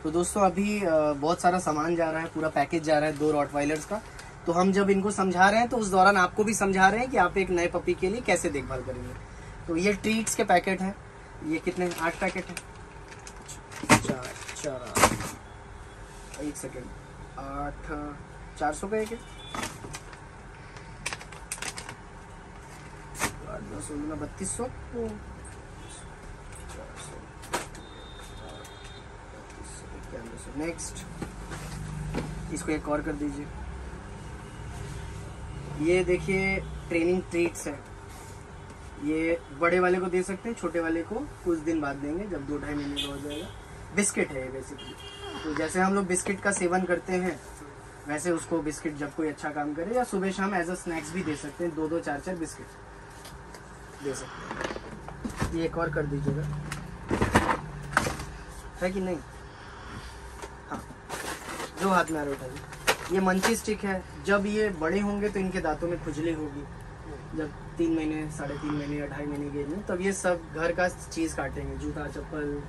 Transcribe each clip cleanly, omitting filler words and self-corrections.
तो दोस्तों अभी बहुत सारा सामान जा रहा है, पूरा पैकेज जा रहा है 2 रॉटवाइलर्स का। तो हम जब इनको समझा रहे हैं तो उस दौरान आपको भी समझा रहे हैं कि आप एक नए पपी के लिए कैसे देखभाल करेंगे। तो ये ट्रीट्स के पैकेट हैं, ये कितने 8 पैकेट हैं, 4 1 सेकेंड 8 400 का एक है, 8 10 16 3200 नेक्स्ट। इसको एक और कर दीजिए। ये देखिए ट्रेनिंग ट्रीट्स है, ये बड़े वाले को दे सकते हैं, छोटे वाले को कुछ दिन बाद देंगे जब 2-2.5 महीने का हो जाएगा। बिस्किट है ये बेसिकली। तो जैसे हम लोग बिस्किट का सेवन करते हैं वैसे उसको बिस्किट जब कोई अच्छा काम करे या सुबह शाम एज अ स्नैक्स भी दे सकते हैं, 2-2 4-4 बिस्किट दे सकते हैं। ये एक और कर दीजिएगा, है कि नहीं? हाँ, जो हाथ में आ रहा उठाइए। ये मंची स्टिक है, जब ये बड़े होंगे तो इनके दांतों में खुजली होगी। जब 3 महीने 3.5 महीने या 2.5 महीने के एज में, तब ये सब घर का चीज काटेंगे, जूता चप्पल,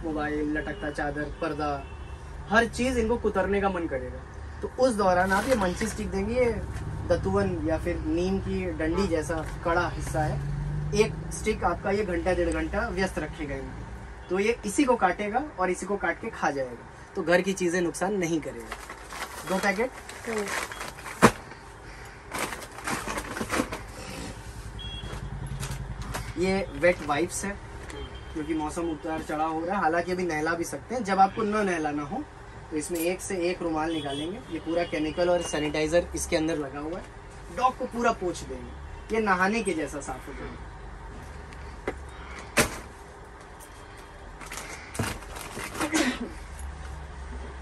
मोबाइल, लटकता चादर, पर्दा, हर चीज इनको कुतरने का मन करेगा। तो उस दौरान आप ये मंची स्टिक देंगे। ये दतुवन या फिर नीम की डंडी जैसा कड़ा हिस्सा है, एक स्टिक आपका ये 1-1.5 घंटा व्यस्त रखेगा इनको। तो ये इसी को काटेगा और इसी को काट के खा जाएगा, तो घर की चीजें नुकसान नहीं करेगा। 2 पैकेट। ये वेट वाइप्स है, क्योंकि मौसम उतार चढ़ाव हो रहा है, हालांकि अभी नहला भी सकते हैं। जब आपको न नहलाना हो तो इसमें 1 से 1 रुमाल निकालेंगे। ये पूरा केमिकल और सैनिटाइजर इसके अंदर लगा हुआ है। डॉग को पूरा पोंछ देंगे, ये नहाने के जैसा साफ हो जाएगा।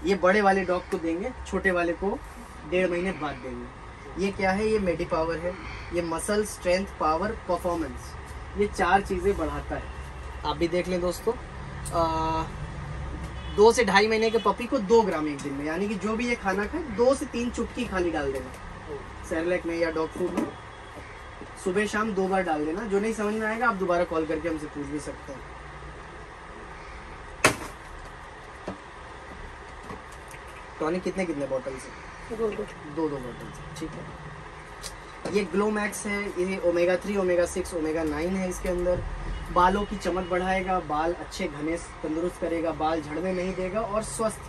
ये बड़े वाले डॉग को देंगे, छोटे वाले को 1.5 महीने बाद देंगे। ये क्या है? ये मेडी पावर है। ये मसल स्ट्रेंथ, पावर, परफॉर्मेंस, ये 4 चीजें बढ़ाता है। आप भी देख लें दोस्तों। 2 से 2.5 महीने के पपी को 2 ग्राम एक दिन में, यानी कि जो भी ये खाना खाए 2 से 3 चुटकी खाली डाल देना सेरेलैक में या डॉग फूड में। सुबह शाम 2 बार डाल देना। जो नहीं समझ में आएगा आप दोबारा कॉल करके हमसे पूछ भी सकते हैं। टॉनिक कितने बॉटल्स है? 2 बॉटल्स, ठीक है। ये ग्लो मैक्स है, ये ओमेगा 3, ओमेगा 6, ओमेगा 9 है इसके अंदर। बालों की चमक बढ़ाएगा, बाल अच्छे घने तंदुरुस्त करेगा, बाल झड़ने नहीं देगा और स्वस्थ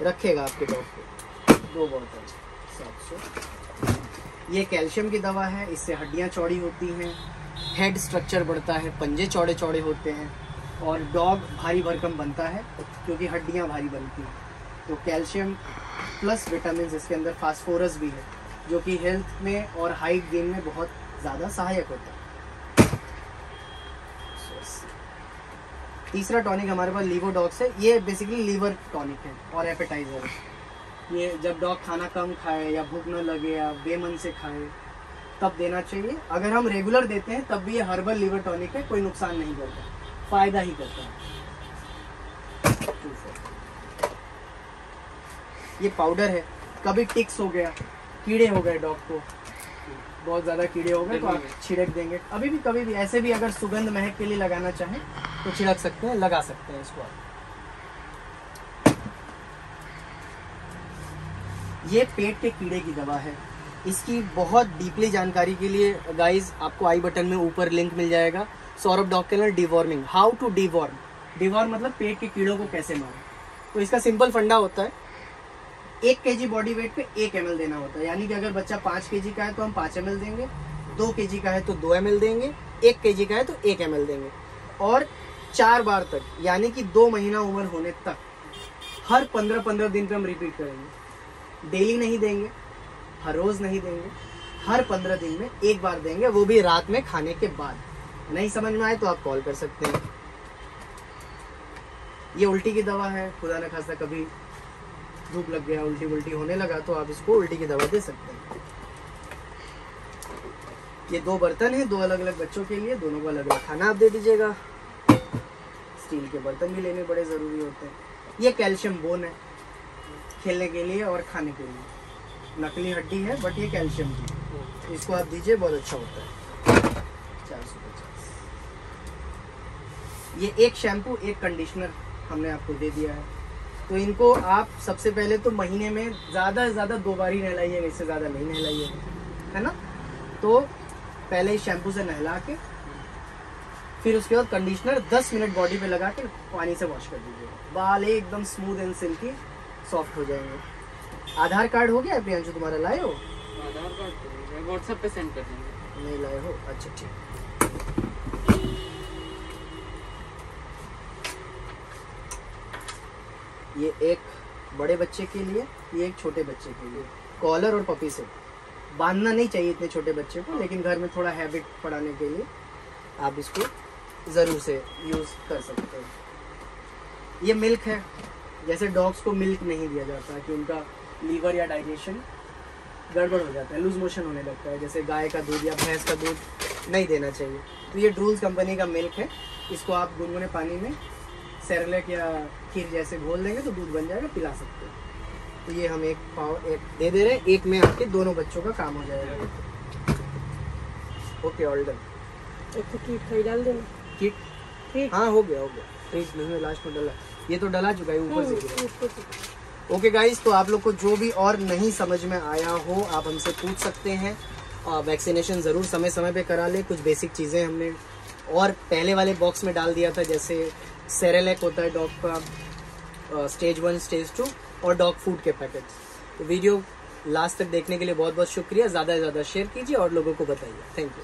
रखेगा आपके डॉग को। 2 बॉटल 700। ये कैल्शियम की दवा है, इससे हड्डियां चौड़ी होती हैं, हेड स्ट्रक्चर बढ़ता है, पंजे चौड़े चौड़े होते हैं और डॉग भारी भरकम बनता है क्योंकि हड्डियां भारी बनती हैं। तो कैल्शियम प्लस विटामिन इसके अंदर, फास्फोरस भी है जो कि हेल्थ में और हाइट गेन में बहुत ज़्यादा सहायक होता है। तीसरा टॉनिक हमारे पास लीवोडॉक्स है। ये बेसिकली लीवर टॉनिक है और एपेटाइजर है। ये जब डॉग खाना कम खाए या भूख न लगे या बेमन से खाए तब देना चाहिए। अगर हम रेगुलर देते हैं तब भी ये हर्बल लीवर टॉनिक है, कोई नुकसान नहीं करता, फायदा ही करता है। ये पाउडर है, कभी टिक्स हो गया, कीड़े हो गए, डॉग को बहुत ज़्यादा कीड़े हो गए तो आप छिड़क देंगे। अभी भी कभी भी ऐसे भी अगर सुगंध महक के लिए लगाना चाहें तो छिड़क सकते हैं, लगा सकते हैं इसको आप। ये पेट के कीड़े की दवा है। इसकी बहुत डीपली जानकारी के लिए गाइज आपको आई बटन में ऊपर लिंक मिल जाएगा। सौरभ डॉग के deworming, how to deworm. Deworm मतलब पेट के कीड़ों को कैसे मारें। तो इसका सिंपल फंडा होता है, 1 kg बॉडी वेट पे 1 ml देना होता है। यानी कि अगर बच्चा 5 kg का है तो हम 5 ml देंगे, 2 kg का है तो 2 ml देंगे, 1 kg का है तो 1 ml देंगे। और 4 बार तक, यानी कि 2 महीना उम्र होने तक हर 15-15 दिन पे हम रिपीट करेंगे। डेली नहीं देंगे, हर रोज नहीं देंगे, हर 15 दिन में 1 बार देंगे, वो भी रात में खाने के बाद। नहीं समझ में आए तो आप कॉल कर सकते हैं। ये उल्टी की दवा है, खुदा न खास्ता कभी धूप लग गया, उल्टी होने लगा तो आप इसको उल्टी की दवा दे सकते हैं। ये 2 बर्तन है, 2 अलग अलग बच्चों के लिए, दोनों को अलग अलग खाना आप दे दीजिएगा। स्टील के बर्तन भी लेने बड़े ज़रूरी होते हैं। ये कैल्शियम बोन है, खेलने के लिए और खाने के लिए। नकली हड्डी है बट ये कैल्शियम की है, इसको आप दीजिए, बहुत अच्छा होता है। 450। ये एक शैम्पू, एक कंडीशनर हमने आपको दे दिया है। तो इनको आप सबसे पहले तो महीने में ज़्यादा से ज़्यादा 2 बार ही नहलाइएगा, इससे ज़्यादा नहीं नहलाइएगा, है ना। तो पहले शैम्पू से नहला के फिर उसके बाद कंडीशनर 10 मिनट बॉडी पे लगा के पानी से वॉश कर दीजिएगा। बाल एकदम स्मूथ एंड सिल्की सॉफ्ट हो जाएंगे। आधार कार्ड हो गया प्रियांशु तुम्हारा, लाए हो? आधार कार्ड व्हाट्सएप पे सेंड कर देंगे। नहीं लाए हो, अच्छा ठीक। ये एक बड़े बच्चे के लिए, ये एक छोटे बच्चे के लिए। कॉलर और पपी से बांधना नहीं चाहिए इतने छोटे बच्चे को, लेकिन घर में थोड़ा हैबिट पढ़ाने के लिए आप इसको ज़रूर से यूज़ कर सकते हैं। ये मिल्क है, जैसे डॉग्स को मिल्क नहीं दिया जाता कि उनका लीवर या डाइजेशन गड़बड़ हो जाता है, लूज मोशन होने लगता है, जैसे गाय का दूध या भैंस का दूध नहीं देना चाहिए। तो ये ड्रूल्स कंपनी का मिल्क है, इसको आप गुनगुने पानी में सेरेलैक या खीर जैसे घोल देंगे तो दूध बन जाएगा, पिला सकते हैं। तो ये हम एक पाव एक दे दे रहे हैं, एक में आपके दोनों बच्चों का काम हो जाएगा। Okay all done. एक तो कीट खाई डाल देना। किट हाँ हो गया ट्रीट नहीं लास्ट में डला, ये तो डला चुका है ऊपर से गिरा। ओके गाइस, तो आप लोग को जो भी और नहीं समझ में आया हो आप हमसे पूछ सकते हैं। वैक्सीनेशन ज़रूर समय समय पे करा ले। कुछ बेसिक चीज़ें हमने और पहले वाले बॉक्स में डाल दिया था, जैसे सेरेलैक होता है डॉग का, स्टेज 1 स्टेज 2 और डॉग फूड के पैकेट्स। तो वीडियो लास्ट तक देखने के लिए बहुत बहुत शुक्रिया। ज़्यादा से ज़्यादा शेयर कीजिए और लोगों को बताइए। Thank you.